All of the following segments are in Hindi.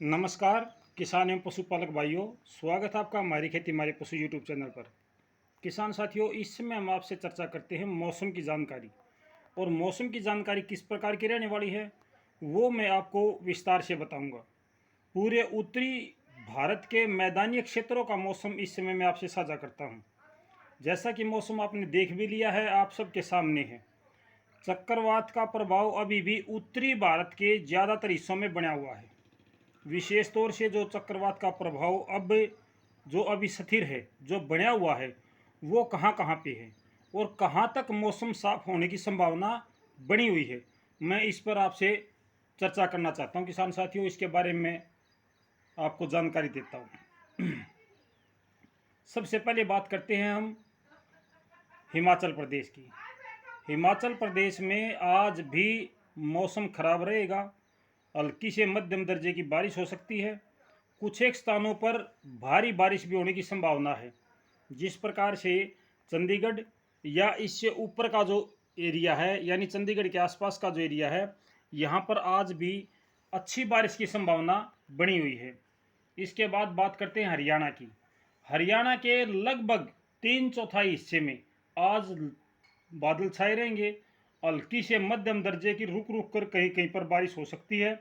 नमस्कार किसान एवं पशुपालक भाइयों, स्वागत है आपका हमारी खेती हमारे पशु यूट्यूब चैनल पर। किसान साथियों, इस समय हम आपसे चर्चा करते हैं मौसम की जानकारी। और मौसम की जानकारी किस प्रकार की रहने वाली है वो मैं आपको विस्तार से बताऊंगा। पूरे उत्तरी भारत के मैदानी क्षेत्रों का मौसम इस समय मैं आपसे साझा करता हूँ। जैसा कि मौसम आपने देख भी लिया है, आप सबके सामने है। चक्रवात का प्रभाव अभी भी उत्तरी भारत के ज़्यादातर हिस्सों में बना हुआ है। विशेष तौर से जो चक्रवात का प्रभाव अब जो अभी स्थिर है, जो बना हुआ है, वो कहाँ कहाँ पे है और कहाँ तक मौसम साफ होने की संभावना बनी हुई है, मैं इस पर आपसे चर्चा करना चाहता हूँ। किसान साथियों, इसके बारे में आपको जानकारी देता हूँ। सबसे पहले बात करते हैं हम हिमाचल प्रदेश की। हिमाचल प्रदेश में आज भी मौसम खराब रहेगा। हल्की से मध्यम दर्जे की बारिश हो सकती है। कुछ एक स्थानों पर भारी बारिश भी होने की संभावना है। जिस प्रकार से चंडीगढ़ या इससे ऊपर का जो एरिया है, यानी चंडीगढ़ के आसपास का जो एरिया है, यहाँ पर आज भी अच्छी बारिश की संभावना बनी हुई है। इसके बाद बात करते हैं हरियाणा की। हरियाणा के लगभग 3/4 हिस्से में आज बादल छाए रहेंगे। हल्की से मध्यम दर्जे की रुक रुक कर कहीं कहीं पर बारिश हो सकती है,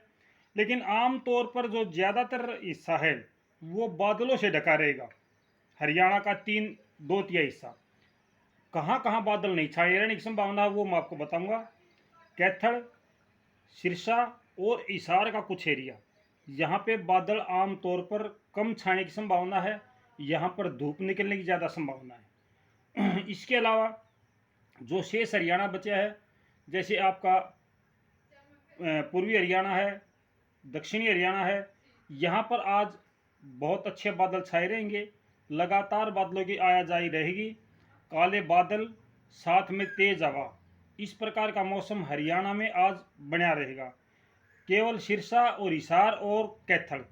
लेकिन आम तौर पर जो ज़्यादातर हिस्सा है वो बादलों से ढका रहेगा। हरियाणा का 2/3 हिस्सा। कहाँ कहाँ बादल नहीं छाए रहने की संभावना है वो मैं आपको बताऊंगा। कैथल, सिरसा और हिसार का कुछ एरिया, यहाँ पे बादल आम तौर पर कम छाने की संभावना है। यहाँ पर धूप निकलने की ज़्यादा संभावना है। इसके अलावा जो शेष हरियाणा बचा है, जैसे आपका पूर्वी हरियाणा है, दक्षिणी हरियाणा है, यहाँ पर आज बहुत अच्छे बादल छाए रहेंगे। लगातार बादलों की आया जाही रहेगी। काले बादल साथ में तेज हवा, इस प्रकार का मौसम हरियाणा में आज बना रहेगा। केवल सिरसा और हिसार और कैथल,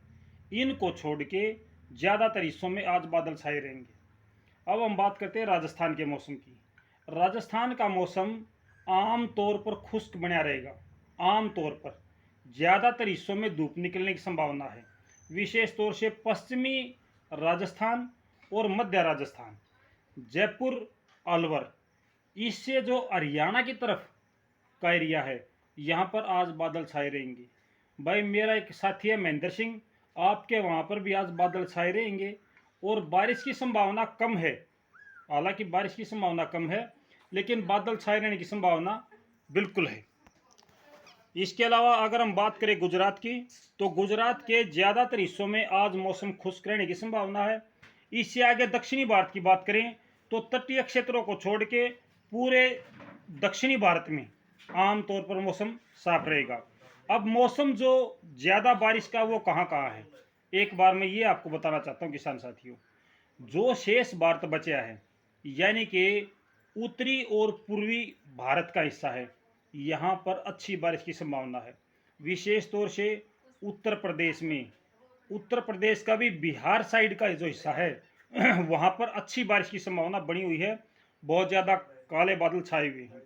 इनको छोड़ के ज़्यादातर हिस्सों में आज बादल छाए रहेंगे। अब हम बात करते हैं राजस्थान के मौसम की। राजस्थान का मौसम आम तौर पर खुश्क बना रहेगा। आम तौर पर ज़्यादातर हिस्सों में धूप निकलने की संभावना है। विशेष तौर से पश्चिमी राजस्थान और मध्य राजस्थान, जयपुर, अलवर, इससे जो हरियाणा की तरफ का एरिया है, यहाँ पर आज बादल छाए रहेंगे। भाई, मेरा एक साथी है महेंद्र सिंह, आपके वहाँ पर भी आज बादल छाए रहेंगे और बारिश की संभावना कम है। हालांकि बारिश की संभावना कम है, लेकिन बादल छाए रहने की संभावना बिल्कुल है। इसके अलावा अगर हम बात करें गुजरात की, तो गुजरात के ज़्यादातर हिस्सों में आज मौसम खुश्क रहने की संभावना है। इससे आगे दक्षिणी भारत की बात करें तो तटीय क्षेत्रों को छोड़ के पूरे दक्षिणी भारत में आमतौर पर मौसम साफ रहेगा। अब मौसम जो ज़्यादा बारिश का वो कहाँ कहाँ है, एक बार मैं ये आपको बताना चाहता हूँ किसान साथियों। जो शेष भारत बचा है, यानी कि उत्तरी और पूर्वी भारत का हिस्सा है, यहाँ पर अच्छी बारिश की संभावना है। विशेष तौर से उत्तर प्रदेश में, उत्तर प्रदेश का भी बिहार साइड का जो हिस्सा है वहाँ पर अच्छी बारिश की संभावना बनी हुई है। बहुत ज़्यादा काले बादल छाए हुए हैं।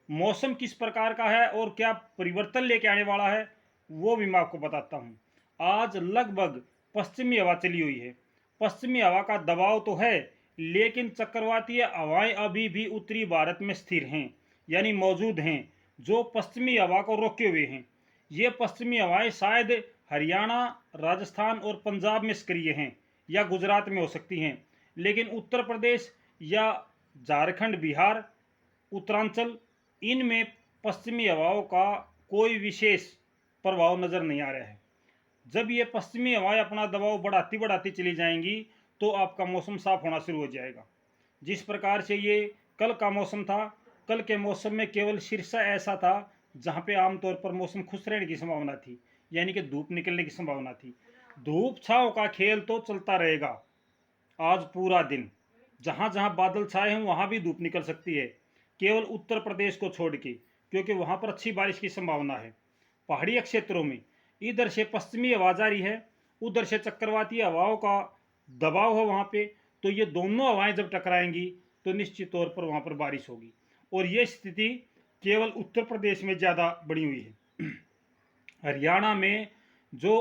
मौसम किस प्रकार का है और क्या परिवर्तन लेके आने वाला है वो भी मैं आपको बताता हूँ। आज लगभग पश्चिमी हवा चली हुई है। पश्चिमी हवा का दबाव तो है, लेकिन चक्रवातीय हवाएं अभी भी उत्तरी भारत में स्थिर हैं, यानी मौजूद हैं, जो पश्चिमी हवा को रोके हुए हैं। ये पश्चिमी हवाएं शायद हरियाणा, राजस्थान और पंजाब में सक्रिय हैं या गुजरात में हो सकती हैं, लेकिन उत्तर प्रदेश या झारखंड, बिहार, उत्तरांचल, इनमें पश्चिमी हवाओं का कोई विशेष प्रभाव नज़र नहीं आ रहा है। जब ये पश्चिमी हवाएं अपना दबाव बढ़ाती बढ़ाती चली जाएंगी तो आपका मौसम साफ होना शुरू हो जाएगा। जिस प्रकार से ये कल का मौसम था, कल के मौसम में केवल सिरसा ऐसा था जहाँ पे आमतौर पर मौसम खुश रहने की संभावना थी, यानी कि धूप निकलने की संभावना थी। धूप छाँव का खेल तो चलता रहेगा आज पूरा दिन। जहाँ जहाँ बादल छाए हैं वहाँ भी धूप निकल सकती है, केवल उत्तर प्रदेश को छोड़ के, क्योंकि वहाँ पर अच्छी बारिश की संभावना है। पहाड़ी क्षेत्रों में इधर से पश्चिमी हवा जारी है, उधर से चक्रवाती हवाओं का दबाव है वहाँ पे, तो ये दोनों हवाएं जब टकराएंगी तो निश्चित तौर पर वहाँ पर बारिश होगी। और ये स्थिति केवल उत्तर प्रदेश में ज़्यादा बनी हुई है। हरियाणा में जो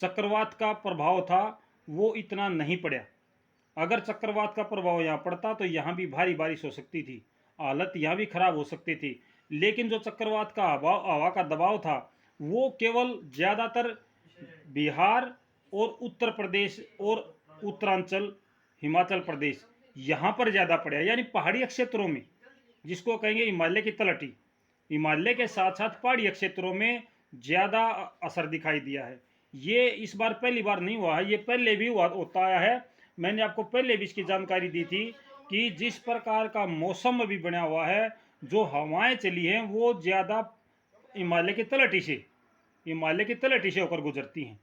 चक्रवात का प्रभाव था वो इतना नहीं पड़ा। अगर चक्रवात का प्रभाव यहाँ पड़ता तो यहाँ भी भारी बारिश हो सकती थी, हालत यहाँ भी खराब हो सकती थी। लेकिन जो चक्रवात का हवा का दबाव था वो केवल ज़्यादातर बिहार और उत्तर प्रदेश और उत्तरांचल, हिमाचल प्रदेश यहाँ पर ज़्यादा पड़ा, यानी पहाड़ी क्षेत्रों में, जिसको कहेंगे हिमालय की तलहटी, हिमालय के साथ साथ पहाड़ी क्षेत्रों में ज़्यादा असर दिखाई दिया है। ये इस बार पहली बार नहीं हुआ है, ये पहले भी होता आया है। मैंने आपको पहले भी इसकी जानकारी दी थी कि जिस प्रकार का मौसम अभी बना हुआ है, जो हवाएं चली हैं वो ज़्यादा हिमालय की तलहटी से, हिमालय की तलहटी से होकर गुजरती हैं।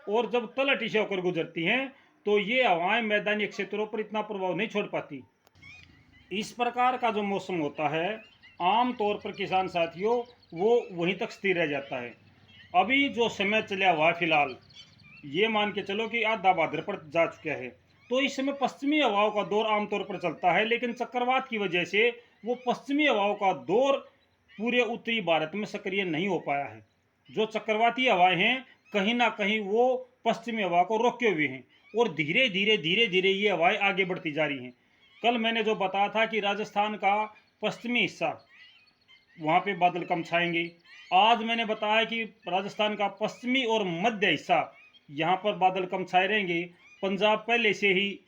और जब तलहटी से होकर गुजरती हैं तो ये हवाएं मैदानी क्षेत्रों पर इतना प्रभाव नहीं छोड़ पाती। इस प्रकार का जो मौसम होता है आम तौर पर किसान साथियों वो वहीं तक स्थिर रह जाता है। अभी जो समय चला हुआ है फिलहाल, ये मान के चलो कि आधा भाद्रपद जा चुका है, तो इस समय पश्चिमी हवाओं का दौर आमतौर पर चलता है, लेकिन चक्रवात की वजह से वो पश्चिमी हवाओं का दौर पूरे उत्तरी भारत में सक्रिय नहीं हो पाया है। जो चक्रवाती हवाएं हैं कहीं ना कहीं वो पश्चिमी हवा को रोके हुए हैं और धीरे धीरे ये हवाएं आगे बढ़ती जा रही हैं। कल मैंने जो बताया था कि राजस्थान का पश्चिमी हिस्सा, वहाँ पे बादल कम छाएंगे। आज मैंने बताया कि राजस्थान का पश्चिमी और मध्य हिस्सा, यहाँ पर बादल कम छाए रहेंगे। पंजाब पहले से ही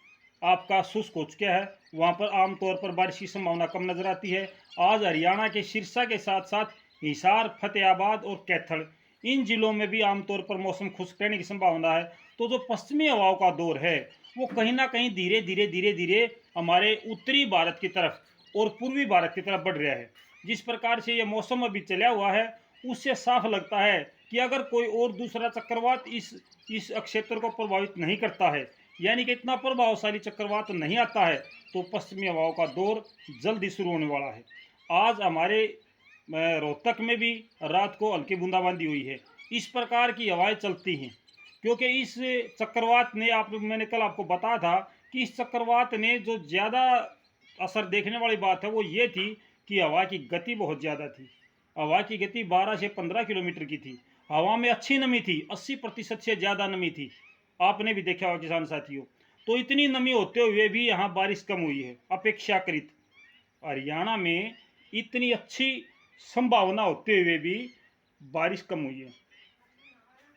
आपका शुष्क हो चुका है, वहाँ पर आमतौर पर बारिश की संभावना कम नजर आती है। आज हरियाणा के सिरसा के साथ साथ हिसार, फतेहाबाद और कैथल, इन जिलों में भी आमतौर पर मौसम खुश्क रहने की संभावना है। तो जो पश्चिमी हवाओं का दौर है वो कहीं ना कहीं धीरे धीरे हमारे उत्तरी भारत की तरफ और पूर्वी भारत की तरफ बढ़ रहा है। जिस प्रकार से ये मौसम अभी चला हुआ है उससे साफ लगता है कि अगर कोई और दूसरा चक्रवात इस क्षेत्र को प्रभावित नहीं करता है, यानी कि इतना प्रभावशाली चक्रवात नहीं आता है, तो पश्चिमी हवाओं का दौर जल्दी शुरू होने वाला है। आज हमारे रोहतक में भी रात को हल्की बूंदाबांदी हुई है। इस प्रकार की हवाएं चलती हैं क्योंकि इस चक्रवात ने, मैंने कल आपको बताया था कि इस चक्रवात ने जो ज़्यादा असर देखने वाली बात है वो ये थी कि हवा की गति बहुत ज़्यादा थी। हवा की गति 12 से 15 किलोमीटर की थी। हवा में अच्छी नमी थी, 80% से ज़्यादा नमी थी। आपने भी देखा होगा किसान साथियों। तो इतनी नमी होते हुए भी यहाँ बारिश कम हुई है अपेक्षाकृत। हरियाणा में इतनी अच्छी संभावना होते हुए भी बारिश कम हुई है।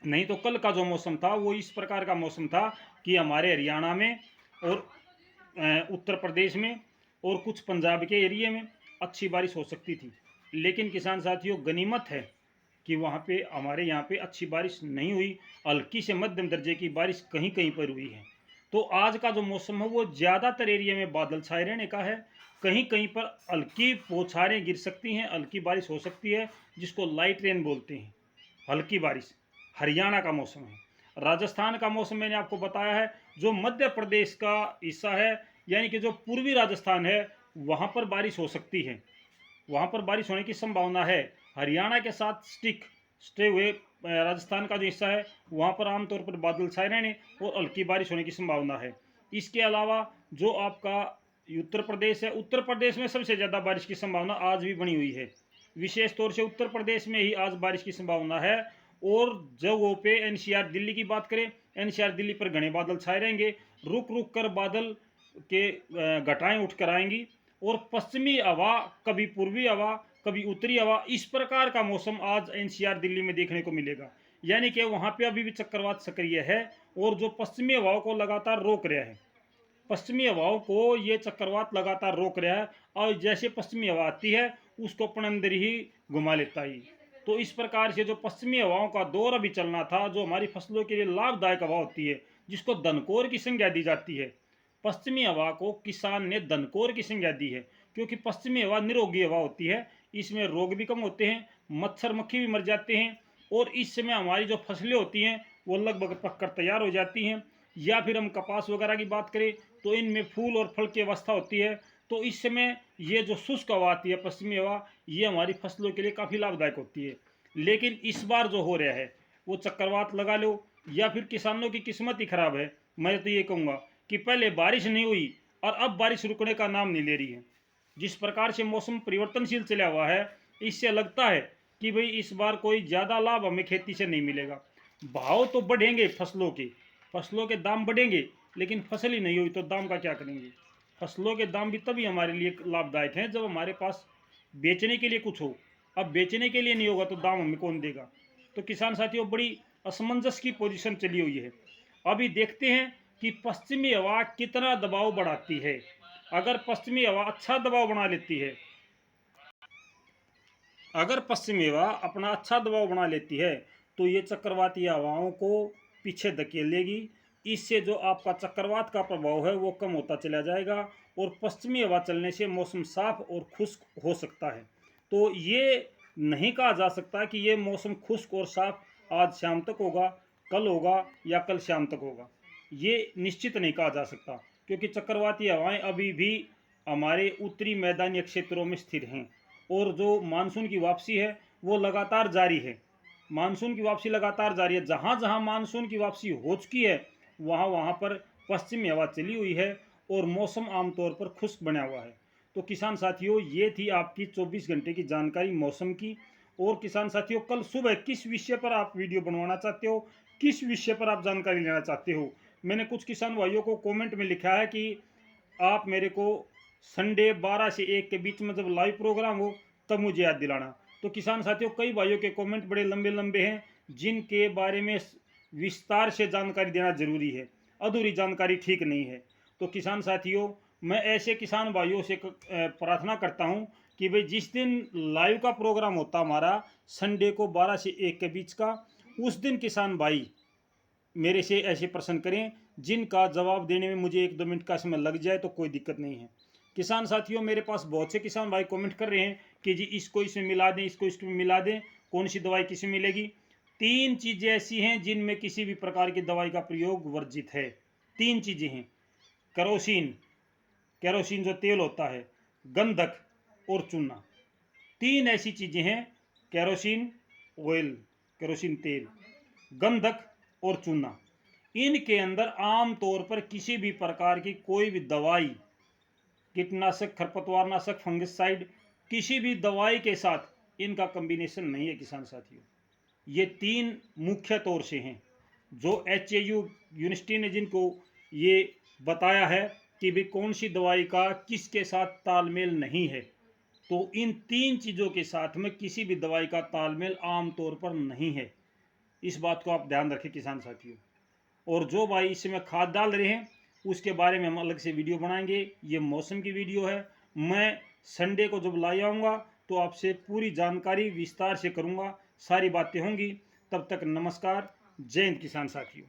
नहीं तो कल का जो मौसम था वो इस प्रकार का मौसम था कि हमारे हरियाणा में और उत्तर प्रदेश में और कुछ पंजाब के एरिए में अच्छी बारिश हो सकती थी। लेकिन किसान साथियों गनीमत है कि वहाँ पे हमारे यहाँ पे अच्छी बारिश नहीं हुई, हल्की से मध्यम दर्जे की बारिश कहीं कहीं पर हुई है। तो आज का जो मौसम है वो ज़्यादातर एरिया में बादल छाए रहने का है। कहीं कहीं पर हल्की बौछारें गिर सकती हैं, हल्की बारिश हो सकती है, जिसको लाइट रेन बोलते हैं, हल्की बारिश। हरियाणा का मौसम है। राजस्थान का मौसम मैंने आपको बताया है। जो मध्य प्रदेश का हिस्सा है, यानी कि जो पूर्वी राजस्थान है, वहाँ पर बारिश हो सकती है, वहाँ पर बारिश होने की संभावना है। हरियाणा के साथ स्टे हुए राजस्थान का जो हिस्सा है वहाँ पर आमतौर पर बादल छाए रहने और हल्की बारिश होने की संभावना है। इसके अलावा जो आपका उत्तर प्रदेश है, उत्तर प्रदेश में सबसे ज़्यादा बारिश की संभावना आज भी बनी हुई है। विशेष तौर से उत्तर प्रदेश में ही आज बारिश की संभावना है। और जगहों पे एनसीआर दिल्ली की बात करें, एनसीआर दिल्ली पर घने बादल छाए रहेंगे, रुक रुक कर बादल के घटाएं उठ कर आएंगी और पश्चिमी हवा, कभी पूर्वी हवा, कभी उत्तरी हवा, इस प्रकार का मौसम आज एनसीआर दिल्ली में देखने को मिलेगा। यानी कि वहाँ पे अभी भी चक्रवात सक्रिय है और जो पश्चिमी हवाओं को लगातार रोक रहा है, पश्चिमी हवाओं को ये चक्रवात लगातार रोक रहा है और जैसे पश्चिमी हवा आती है उसको अपने अंदर ही घुमा लेता है। तो इस प्रकार से जो पश्चिमी हवाओं का दौर अभी चलना था, जो हमारी फसलों के लिए लाभदायक हवा होती है, जिसको धनकोर की संज्ञा दी जाती है, पश्चिमी हवा को किसान ने धनकोर की संज्ञा दी है क्योंकि पश्चिमी हवा निरोगी हवा होती है, इसमें रोग भी कम होते हैं, मच्छर मक्खी भी मर जाते हैं और इस समय हमारी जो फसलें होती हैं वो लगभग पककर तैयार हो जाती हैं। या फिर हम कपास वगैरह की बात करें तो इनमें फूल और फल की अवस्था होती है। तो इस समय ये जो शुष्क हवा आती है पश्चिमी हवा, ये हमारी फसलों के लिए काफ़ी लाभदायक होती है। लेकिन इस बार जो हो रहा है वो चक्रवात लगा लो या फिर किसानों की किस्मत ही खराब है। मैं तो ये कहूँगा कि पहले बारिश नहीं हुई और अब बारिश रुकने का नाम नहीं ले रही है। जिस प्रकार से मौसम परिवर्तनशील चला हुआ है, इससे लगता है कि भाई इस बार कोई ज़्यादा लाभ हमें खेती से नहीं मिलेगा। भाव तो बढ़ेंगे फसलों के दाम बढ़ेंगे, लेकिन फसल ही नहीं हुई तो दाम का क्या करेंगे। फसलों के दाम भी तभी हमारे लिए लाभदायक हैं जब हमारे पास बेचने के लिए कुछ हो। अब बेचने के लिए नहीं होगा तो दाम हमें कौन देगा। तो किसान साथियों, बड़ी असमंजस की पोजीशन चली हुई है। अभी देखते हैं कि पश्चिमी हवा कितना दबाव बढ़ाती है। अगर पश्चिमी हवा अच्छा दबाव बना लेती है, अगर पश्चिमी हवा अपना अच्छा दबाव बना लेती है तो ये चक्रवाती हवाओं को पीछे धकेलेगी। इससे जो आपका चक्रवात का प्रभाव है वो कम होता चला जाएगा और पश्चिमी हवा चलने से मौसम साफ और खुश्क हो सकता है। तो ये नहीं कहा जा सकता कि ये मौसम खुश्क और साफ आज शाम तक होगा, कल होगा या कल शाम तक होगा। ये निश्चित नहीं कहा जा सकता, क्योंकि चक्रवाती हवाएं अभी भी हमारे उत्तरी मैदानी क्षेत्रों में स्थिर हैं और जो मानसून की वापसी है वो लगातार जारी है। मानसून की वापसी लगातार जारी है। जहाँ जहाँ मानसून की वापसी हो चुकी है वहाँ वहाँ पर पश्चिमी हवा चली हुई है और मौसम आमतौर पर खुश्क बना हुआ है। तो किसान साथियों, ये थी आपकी 24 घंटे की जानकारी मौसम की। और किसान साथियों, कल सुबह किस विषय पर आप वीडियो बनवाना चाहते हो, किस विषय पर आप जानकारी लेना चाहते हो, मैंने कुछ किसान भाइयों को कमेंट में लिखा है कि आप मेरे को संडे 12 से 1 के बीच में जब लाइव प्रोग्राम हो तब मुझे याद दिलाना। तो किसान साथियों, कई भाइयों के कमेंट बड़े लंबे लंबे हैं जिनके बारे में विस्तार से जानकारी देना जरूरी है, अधूरी जानकारी ठीक नहीं है। तो किसान साथियों, मैं ऐसे किसान भाइयों से प्रार्थना करता हूं कि भाई जिस दिन लाइव का प्रोग्राम होता हमारा संडे को 12 से 1 के बीच का, उस दिन किसान भाई मेरे से ऐसे प्रश्न करें जिनका जवाब देने में मुझे 1-2 मिनट का समय लग जाए तो कोई दिक्कत नहीं है। किसान साथियों, मेरे पास बहुत से किसान भाई कमेंट कर रहे हैं कि जी इसको इसमें मिला दें, इसको इसमें मिला दें, कौन सी दवाई किसमें मिलेगी। 3 चीज़ें ऐसी हैं जिनमें किसी भी प्रकार की दवाई का प्रयोग वर्जित है। 3 चीज़ें हैं, केरोसिन, केरोसिन जो तेल होता है, गंधक और चूना। 3 ऐसी चीज़ें हैं, केरोसिन ऑयल, केरोसिन तेल, गंधक और चूना। इनके अंदर आम तौर पर किसी भी प्रकार की कोई भी दवाई, कीटनाशक, खरपतवारनाशक, फंगिसाइड, किसी भी दवाई के साथ इनका कॉम्बिनेशन नहीं है किसान साथियों। ये 3 मुख्य तौर से हैं जो HAU यूनिवर्सिटी ने जिनको ये बताया है कि भी कौन सी दवाई का किसके साथ तालमेल नहीं है। तो इन 3 चीज़ों के साथ में किसी भी दवाई का तालमेल आम तौर पर नहीं है। इस बात को आप ध्यान रखें किसान साथियों। और जो भाई इसमें खाद डाल रहे हैं उसके बारे में हम अलग से वीडियो बनाएंगे। ये मौसम की वीडियो है। मैं संडे को जब लाई आऊँगा तो आपसे पूरी जानकारी विस्तार से करूँगा, सारी बातें होंगी। तब तक नमस्कार, जय हिंद किसान साथियों।